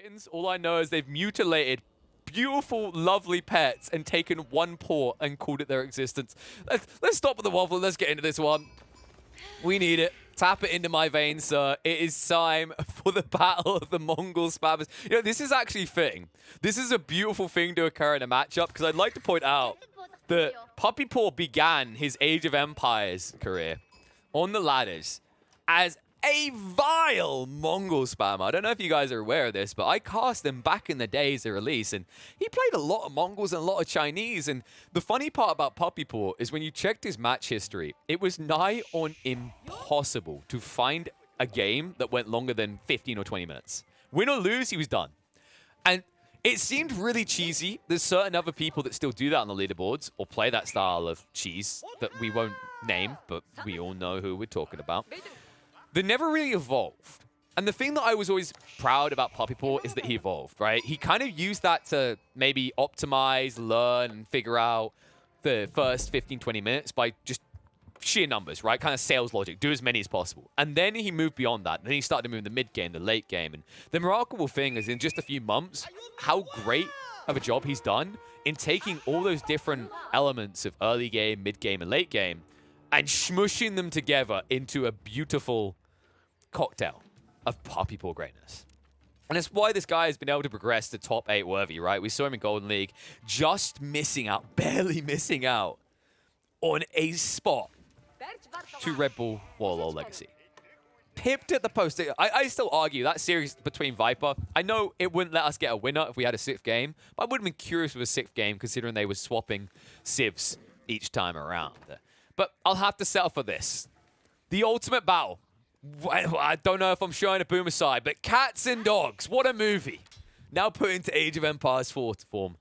dragons. All I know is they've mutilated beautiful, lovely pets and taken one paw and called it their existence. Let's stop with the waffle. Let's get into this one. We need it. Tap it into my veins, sir. It is time for the battle of the Mongol spammers. You know, this is actually fitting. This is a beautiful thing to occur in a matchup because I'd like to point out that puppypaw began his Age of Empires career on the ladders as a vile Mongol spammer. I don't know if you guys are aware of this, but I cast him back in the days of release, and he played a lot of Mongols and a lot of Chinese. And the funny part about puppypaw is when you checked his match history, it was nigh on impossible to find a game that went longer than 15 or 20 minutes. Win or lose, he was done. And it seemed really cheesy. There's certain other people that still do that on the leaderboards or play that style of cheese that we won't name, but we all know who we're talking about. They never really evolved. And the thing that I was always proud about puppypaw is that he evolved, right? He kind of used that to maybe optimize, learn, and figure out the first 15, 20 minutes by just sheer numbers, right? Kind of sales logic. Do as many as possible. And then he moved beyond that. And then he started to move in the mid game, the late game. And the remarkable thing is in just a few months, how great of a job he's done in taking all those different elements of early game, mid game, and late game and smushing them together into a beautiful cocktail of puppypaw greatness. And it's why this guy has been able to progress to top 8 worthy, right? We saw him in Golden League just missing out, barely missing out on a spot to Red Bull Warlord Legacy. Pipped at the post. I still argue that series between Viper, I know it wouldn't let us get a winner if we had a 6th game, but I would have been curious with a 6th game considering they were swapping civs each time around. But I'll have to settle for this. The ultimate battle. I don't know if I'm showing a boomer side, but cats and dogs. What a movie. Now put into Age of Empires 4 form.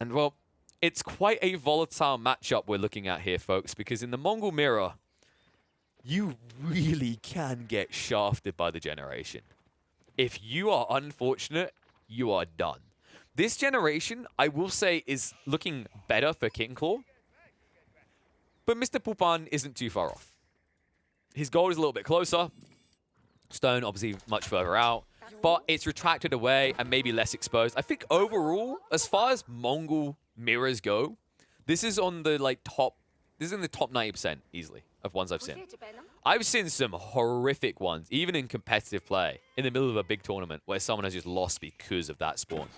And, well, it's quite a volatile matchup we're looking at here, folks, because in the Mongol mirror, you really can get shafted by the generation. If you are unfortunate, you are done. This generation, I will say, is looking better for kittenclaw. But Mr. Pupan isn't too far off. His goal is a little bit closer. Stone, obviously, much further out. But it's retracted away and maybe less exposed. I think overall, as far as Mongol mirrors go, this is on the top. This is in the top 90% easily of ones I've seen. I've seen some horrific ones, even in competitive play, in the middle of a big tournament where someone has just lost because of that spawn.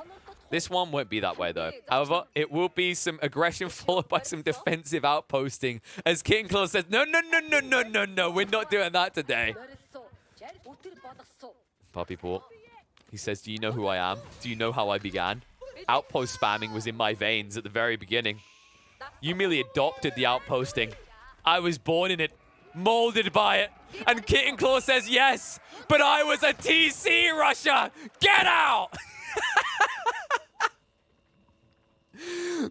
This one won't be that way, though. However, it will be some aggression followed by some defensive outposting. As kittenclaw says, no, no, no, no, no, no, no, we're not doing that today. Puppypaw, he says, do you know who I am? Do you know how I began? Outpost spamming was in my veins at the very beginning. You merely adopted the outposting. I was born in it, molded by it. And kittenclaw says, yes, but I was a TC rusher. Get out!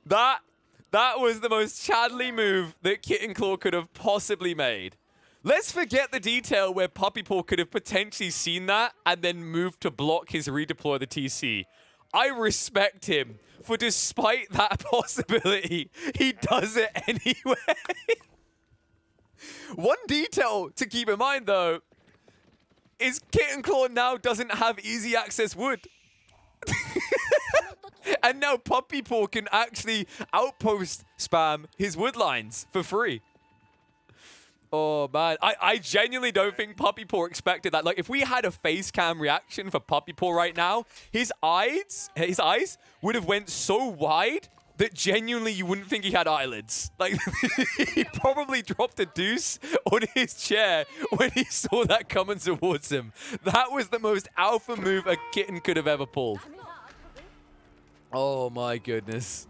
That was the most Chadley move that kittenclaw could have possibly made. Let's forget the detail where puppypaw could have potentially seen that and then moved to block his redeploy the TC. I respect him for, despite that possibility, he does it anyway. One detail to keep in mind, though, is kittenclaw now doesn't have easy access wood. And now puppypaw can actually outpost spam his wood lines for free. Oh, man. I genuinely don't think puppypaw expected that. Like, if we had a face cam reaction for puppypaw right now, his eyes would have went so wide that genuinely you wouldn't think he had eyelids. Like, he probably dropped a deuce on his chair when he saw that coming towards him. That was the most alpha move a kitten could have ever pulled. Oh my goodness.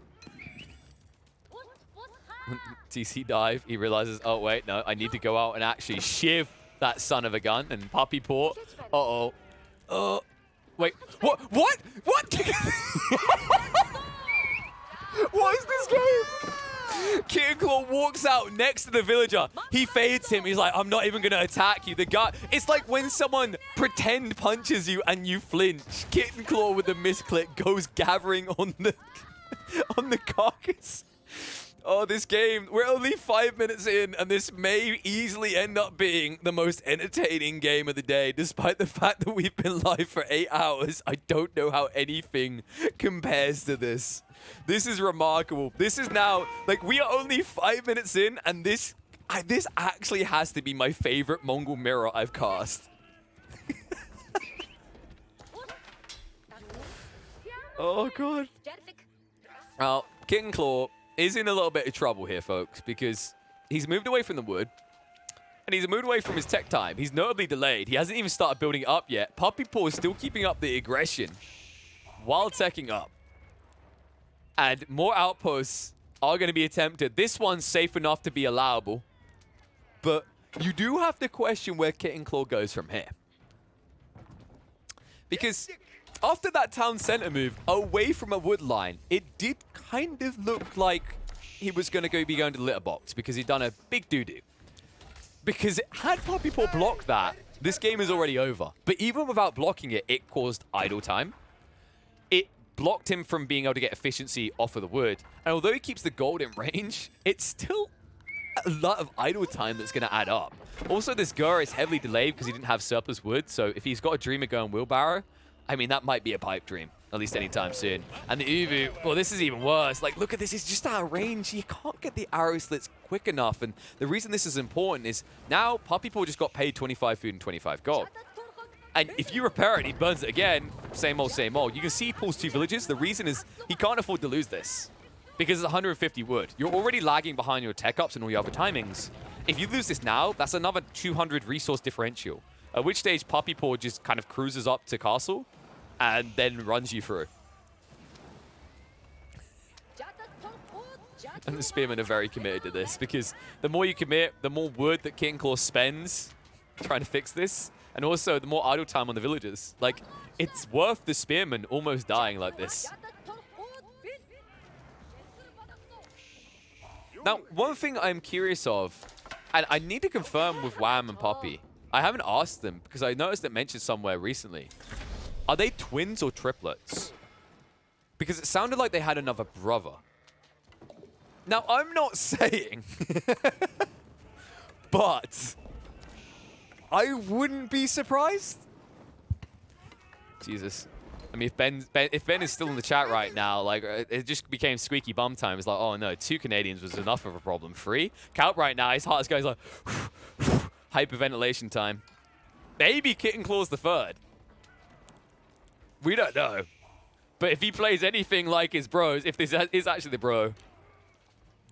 TC dive, he realizes, oh wait, no, I need to go out and actually shiv that son of a gun. And puppypaw, uh-oh. Wait, what? What? What is this game? kittenclaw walks out next to the villager. He fades him. He's like, I'm not even going to attack you. The guy, it's like when someone pretend punches you and you flinch. kittenclaw with the misclick goes gathering on the on the carcass. Oh, this game, we're only 5 minutes in, and this may easily end up being the most entertaining game of the day, despite the fact that we've been live for 8 hours. I don't know how anything compares to this. This is remarkable. This is now, like, we are only 5 minutes in, and this actually has to be my favorite Mongol mirror I've cast. Oh, God. Well, kittenclaw is in a little bit of trouble here, folks, because he's moved away from the wood, and he's moved away from his tech time. He's notably delayed. He hasn't even started building it up yet. puppypaw is still keeping up the aggression while teching up. And more outposts are going to be attempted. This one's safe enough to be allowable, but you do have to question where kittenclaw goes from here. Because after that town center move away from a wood line, it did kind of look like he was going to be going to the litter box because he'd done a big doo-doo. Because had puppypaw blocked that, this game is already over. But even without blocking it, it caused idle time. It blocked him from being able to get efficiency off of the wood. And although he keeps the gold in range, it's still a lot of idle time that's going to add up. Also, this Gur is heavily delayed because he didn't have surplus wood. So if he's got a Dreamer going wheelbarrow, I mean, that might be a pipe dream, at least anytime soon. And the Uvu, well, this is even worse. Like, look at this. It's just out of range. You can't get the arrow slits quick enough. And the reason this is important is now puppypaw just got paid 25 food and 25 gold. And if you repair it and he burns it again, same old, same old. You can see he pulls 2 villages. The reason is he can't afford to lose this because it's 150 wood. You're already lagging behind your tech ups and all your other timings. If you lose this now, that's another 200 resource differential. At which stage puppypaw just kind of cruises up to castle and then runs you through. And the spearmen are very committed to this because the more you commit, the more wood that kittenclaw spends trying to fix this, and also the more idle time on the villagers. Like, it's worth the spearmen almost dying like this. Now, one thing I'm curious of, and I need to confirm with Wham and Poppy, I haven't asked them because I noticed it mentioned somewhere recently. Are they twins or triplets? Because it sounded like they had another brother. Now, I'm not saying, but I wouldn't be surprised. Jesus. I mean, if Ben is still in the chat right now, like, it just became squeaky bum time. It's like, oh no, 2 Canadians was enough of a problem. 3? Calp right now, his heart is going like, hyperventilation time. Maybe kittenclaw's the 3rd. We don't know. But if he plays anything like his bros, if this is actually the bro,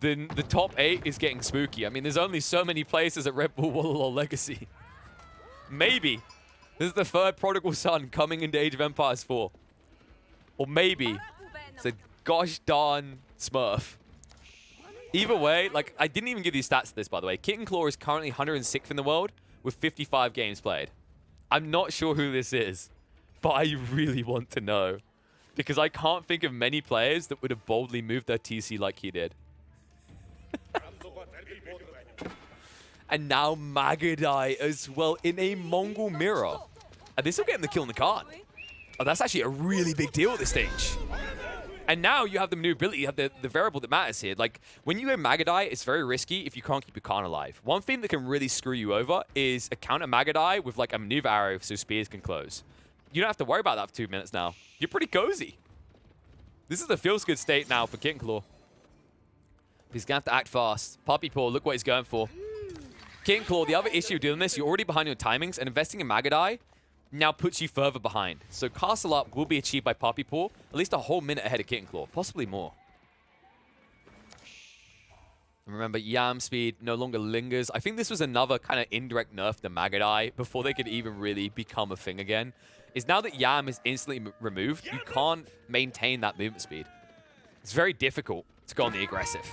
then the top 8 is getting spooky. I mean, there's only so many places at Red Bull Wallalow Legacy. Maybe this is the 3rd prodigal son coming into Age of Empires 4. Or maybe it's a gosh darn Smurf. Either way, like, I didn't even give these stats to this, by the way. kittenclaw is currently 106th in the world with 55 games played. I'm not sure who this is, but I really want to know. Because I can't think of many players that would have boldly moved their TC like he did. And now Magadai as well in a Mongol mirror. And this will get him the kill in the card. Oh, that's actually a really big deal at this stage. And now you have the maneuverability, you have the variable that matters here. Like, when you go Magadai, it's very risky if you can't keep your Khan alive. One thing that can really screw you over is a counter Magadai with, like, a maneuver arrow so spears can close. You don't have to worry about that for 2 minutes now. You're pretty cozy. This is the feels-good state now for kittenclaw. He's going to have to act fast. puppypaw, look what he's going for. kittenclaw, the other issue of doing this, you're already behind your timings, and investing in Magadai now puts you further behind. So castle up will be achieved by puppypaw, at least a whole minute ahead of kittenclaw, possibly more. And remember, Yam speed no longer lingers. I think this was another kind of indirect nerf to Magadai before they could even really become a thing again. Is now that Yam is instantly removed, you can't maintain that movement speed. It's very difficult to go on the aggressive.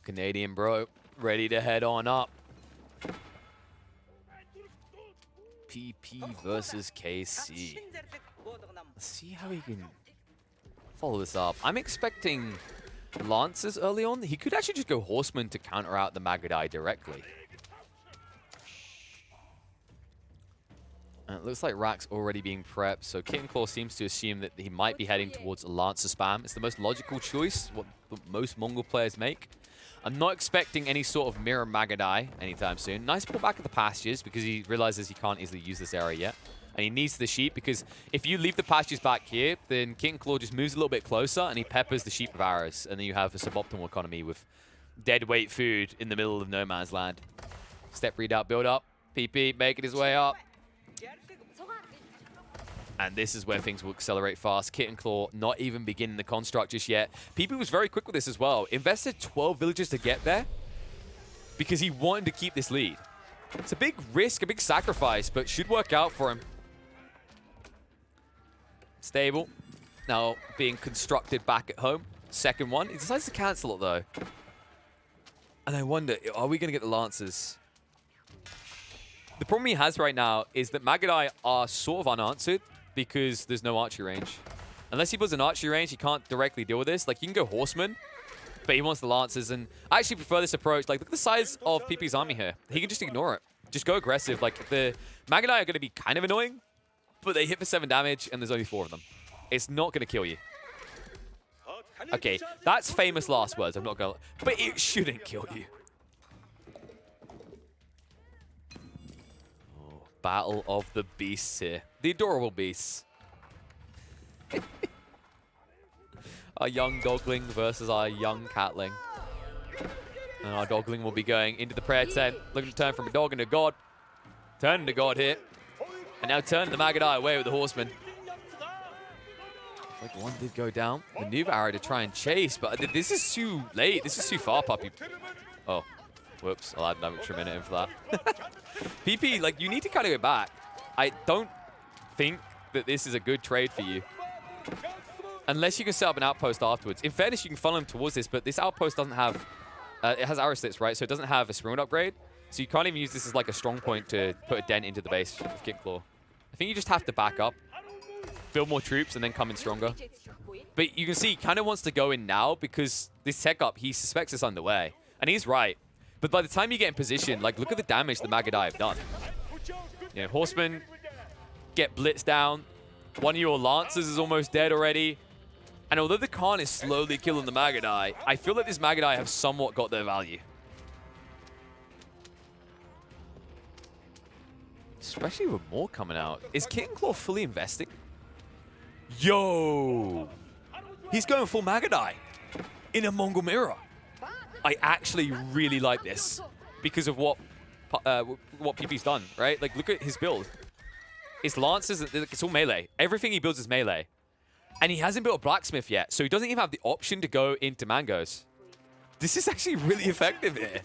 Canadian bro, ready to head on up. PP versus KC. Let's see how he can follow this up. I'm expecting Lancers early on. He could actually just go Horseman to counter out the Magadai directly. It looks like Rack's already being prepped, so kittenclaw seems to assume that he might be heading towards Lancer spam. It's the most logical choice, what most Mongol players make. I'm not expecting any sort of mirror Magadai anytime soon. Nice pull back at the pastures because he realizes he can't easily use this area yet. And he needs the sheep because if you leave the pastures back here, then kittenclaw just moves a little bit closer and he peppers the sheep with arrows. And then you have a suboptimal economy with dead weight food in the middle of no man's land. Step read out, build up. PP making his way up. And this is where things will accelerate fast. kittenclaw not even beginning the construct just yet. PP was very quick with this as well. Invested 12 villagers to get there because he wanted to keep this lead. It's a big risk, a big sacrifice, but should work out for him. Stable. Now being constructed back at home. Second one. He decides to cancel it though. And I wonder, are we going to get the Lancers? The problem he has right now is that Magadai are sort of unanswered because there's no archery range. Unless he puts an archery range, he can't directly deal with this. Like, you can go Horseman, but he wants the Lancers, and I actually prefer this approach. Like, look at the size of PP's army here. He can just ignore it. Just go aggressive. Like, the Magadai are going to be kind of annoying, but they hit for 7 damage, and there's only 4 of them. It's not going to kill you. Okay, that's famous last words. I'm not going to... But it shouldn't kill you. Battle of the beasts here. The adorable beasts. Our young dogling versus our young catling. And our dogling will be going into the prayer tent, looking to turn from a dog into a god. Turning to god here. And now turning the Magadai away with the horseman. Like one did go down. Maneuver arrow to try and chase, but this is too late. This is too far, puppy. Oh. Whoops, I'll add an extra minute in for that. PP, like, you need to kind of go back. I don't think that this is a good trade for you. Unless you can set up an outpost afterwards. In fairness, you can funnel him towards this, but this outpost doesn't have... it has arrow slits, right? So it doesn't have a sprint upgrade. So you can't even use this as, like, a strong point to put a dent into the base of kittenclaw. I think you just have to back up, build more troops, and then come in stronger. But you can see he kind of wants to go in now because this tech up, he suspects it's underway. And he's right. But by the time you get in position, like, look at the damage the Magadai have done. You know, Horsemen get blitzed down. One of your Lancers is almost dead already. And although the Khan is slowly killing the Magadai, I feel like this Magadai have somewhat got their value. Especially with more coming out. Is kittenclaw fully investing? Yo! He's going full Magadai in a Mongol mirror. I actually really like this because of what PP's done, right? Like, look at his build. His Lancers, it's all melee. Everything he builds is melee. And he hasn't built a blacksmith yet, so he doesn't even have the option to go into mangoes. This is actually really effective here.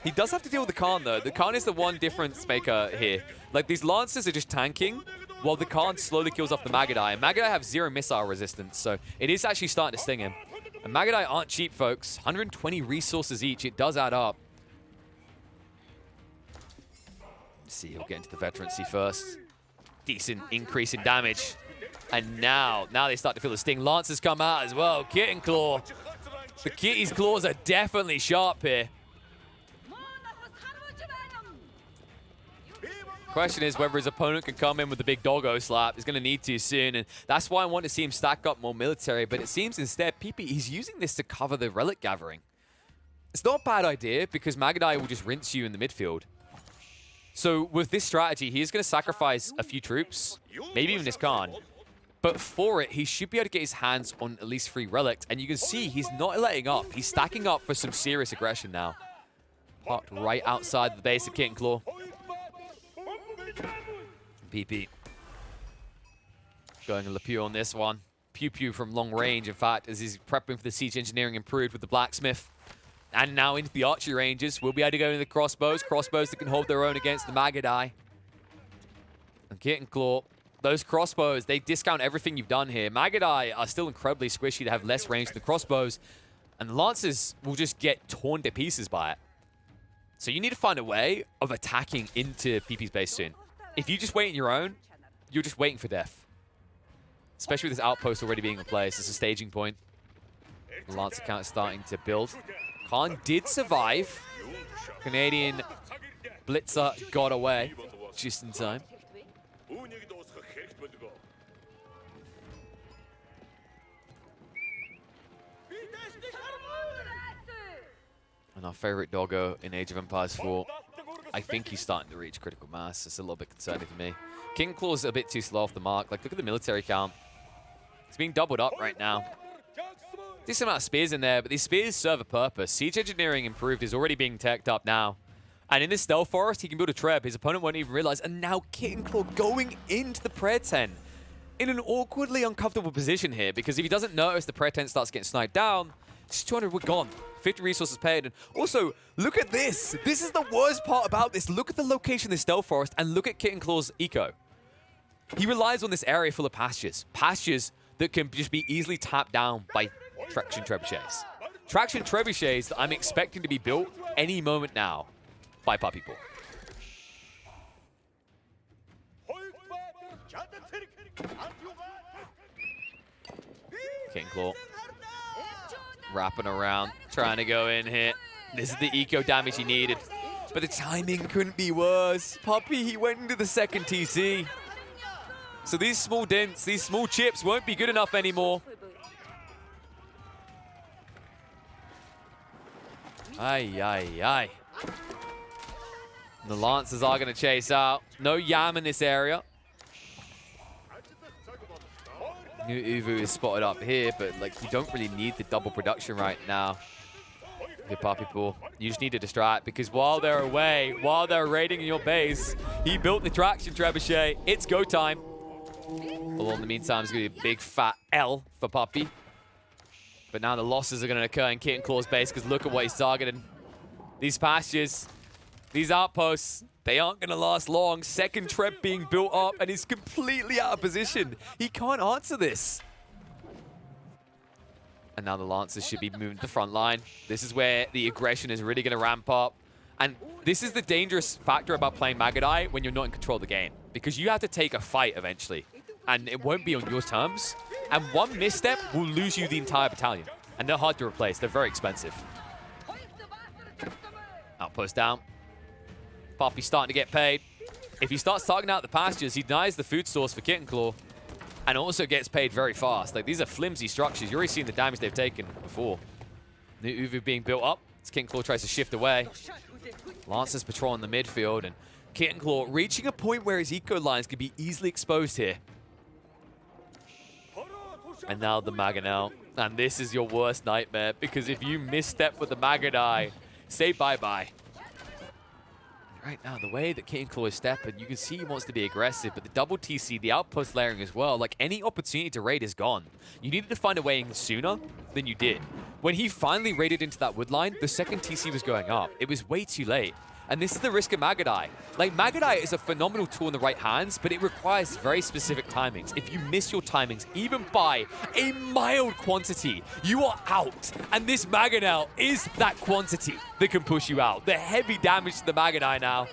He does have to deal with the Khan, though. The Khan is the one difference maker here. Like, these Lancers are just tanking, while the Khan slowly kills off the Magadai. And Magadai have 0 missile resistance, so it is actually starting to sting him. And Magadai aren't cheap, folks. 120 resources each. It does add up. Let's see, he'll get into the veterancy first. Decent increase in damage. And now they start to feel the sting. Lancers come out as well. kittenclaw. The kitty's claws are definitely sharp here. Question is whether his opponent can come in with the big doggo slap. He's going to need to soon, and that's why I want to see him stack up more military, but it seems instead PP, he's using this to cover the relic gathering. It's not a bad idea because Magadai will just rinse you in the midfield. So with this strategy, he is going to sacrifice a few troops, maybe even his Khan, but for it, he should be able to get his hands on at least 3 relics, and you can see he's not letting up. He's stacking up for some serious aggression now. Parked right outside the base of kittenclaw. PP. Going a Le Pew on this one. Pew Pew from long range, in fact, as he's prepping for the siege engineering improved with the blacksmith. And now into the archery ranges. We'll be able to go into the crossbows. Crossbows that can hold their own against the Magadai. And kittenclaw. Those crossbows, they discount everything you've done here. Magadai are still incredibly squishy to have less range than the crossbows. And the Lancers will just get torn to pieces by it. So you need to find a way of attacking into PP's base soon. If you just wait in your own, you're just waiting for death. Especially with this outpost already being in place. It's a staging point. The Lancer count is starting to build. Khan did survive. Canadian Blitzer got away just in time. And our favorite doggo in Age of Empires 4, I think he's starting to reach critical mass. It's a little bit concerning for me. Kittenclaw's a bit too slow off the mark. Like, look at the military count. It's being doubled up right now. Decent amount of spears in there, but these spears serve a purpose. Siege engineering improved is already being teched up now. And in this stealth forest, he can build a treb. His opponent won't even realize. And now kittenclaw going into the prayer tent in an awkwardly uncomfortable position here, because if he doesn't notice the prayer tent starts getting sniped down, 200 we're gone. 50 resources paid. And also, look at this. This is the worst part about this. Look at the location of this stealth forest and look at kittenclaw's eco. He relies on this area full of pastures. Pastures that can just be easily tapped down by traction trebuchets. Traction trebuchets that I'm expecting to be built any moment now by puppypaw. kittenclaw wrapping around, trying to go in here. This is the eco damage he needed, but the timing couldn't be worse. Puppy, he went into the second TC. So these small dents, these small chips won't be good enough anymore. Ay, ay, ay. The Lancers are going to chase out. No Yam in this area. New Uvu is spotted up here, but like you don't really need the double production right now. Good puppypaw. You just need to distract, because while they're away, while they're raiding your base, he built the traction trebuchet. It's go time. Although in the meantime, it's going to be a big fat L for Puppy. But now the losses are going to occur in kittenclaw's base, because look at what he's targeting. These pastures, these outposts, they aren't going to last long. Second treb being built up, and he's completely out of position. He can't answer this. And now the Lancers should be moving to the front line. This is where the aggression is really going to ramp up. And this is the dangerous factor about playing Magadai when you're not in control of the game, because you have to take a fight eventually, and it won't be on your terms. And one misstep will lose you the entire battalion. And they're hard to replace. They're very expensive. Outpost down. Puppy's starting to get paid. If he starts targeting out the pastures, he denies the food source for kittenclaw, and also gets paid very fast. Like, these are flimsy structures. You're already seeing the damage they've taken before. New Uvu being built up. As kittenclaw tries to shift away. Lancers patrolling the midfield, and kittenclaw reaching a point where his eco lines could be easily exposed here. And now the Maganel. And this is your worst nightmare, because if you misstep with the Magadai, say bye-bye. Right now, the way that kittenclaw is stepping, you can see he wants to be aggressive, but the double TC, the outpost layering as well, like any opportunity to raid is gone. You needed to find a way in sooner than you did. When he finally raided into that wood line, the second TC was going up. It was way too late. And this is the risk of Magadai. Like, Magadai is a phenomenal tool in the right hands, but it requires very specific timings. If you miss your timings, even by a mild quantity, you are out. And this Magadai is that quantity that can push you out. The heavy damage to the Magadai now.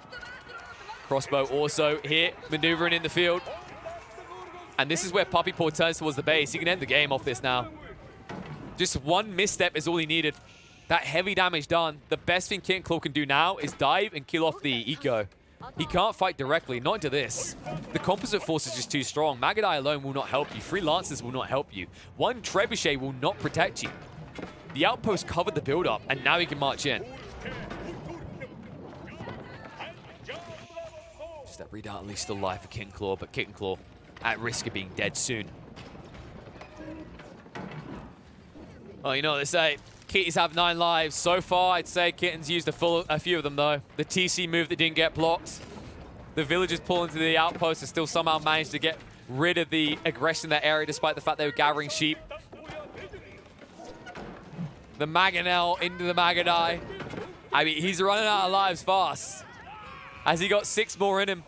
Crossbow also here, maneuvering in the field. And this is where puppypaw turns towards the base. He can end the game off this now. Just one misstep is all he needed. That heavy damage done. The best thing kittenclaw can do now is dive and kill off the eco. He can't fight directly, not into this. The composite force is just too strong. Magadai alone will not help you. 3 Lancers will not help you. 1 Trebuchet will not protect you. The outpost covered the build-up, and now he can march in. Just that redoubtably still alive for kittenclaw, but kittenclaw at risk of being dead soon. Well, you know what they say. Kitties have 9 lives. So far, I'd say Kitten's used a few of them, though. The TC move that didn't get blocked. The villagers pull into the outpost and still somehow managed to get rid of the aggression in that area, despite the fact they were gathering sheep. The Maganel into the Magadai. I mean, he's running out of lives fast. Has he got 6 more in him?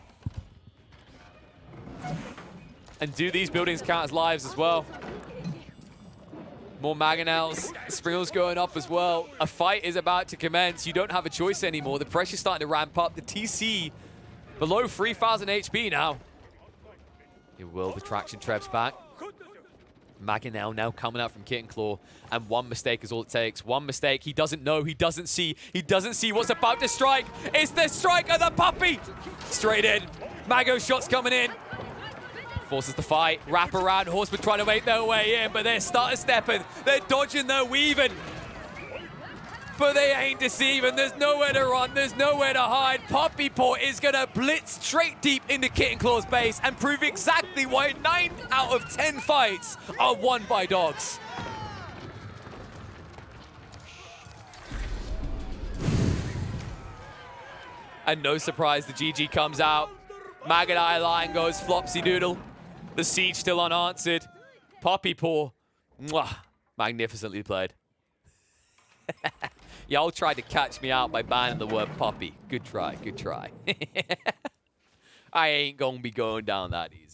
And do these buildings count as lives as well? More Maganels. Springel's going up as well. A fight is about to commence. You don't have a choice anymore. The pressure's starting to ramp up. The TC below 3,000 HP now. It will. The traction trebs back. Maganel now coming out from kittenclaw. And one mistake is all it takes. One mistake. He doesn't know. He doesn't see. He doesn't see what's about to strike. It's the strike of the puppy. Straight in. Mago shots coming in. Forces the fight, wrap around, horsemen trying to make their way in, but they're starting stepping, they're dodging, they're weaving. But they ain't deceiving. There's nowhere to run. There's nowhere to hide. puppypaw is going to blitz straight deep into kittenclaw's base and prove exactly why 9 out of 10 fights are won by dogs. And no surprise, the GG comes out. Maggot Eye Line goes flopsy doodle. The siege still unanswered. puppypaw, mwah, magnificently played. Y'all tried to catch me out by banning the word puppy. Good try, good try. I ain't gonna be going down that easy.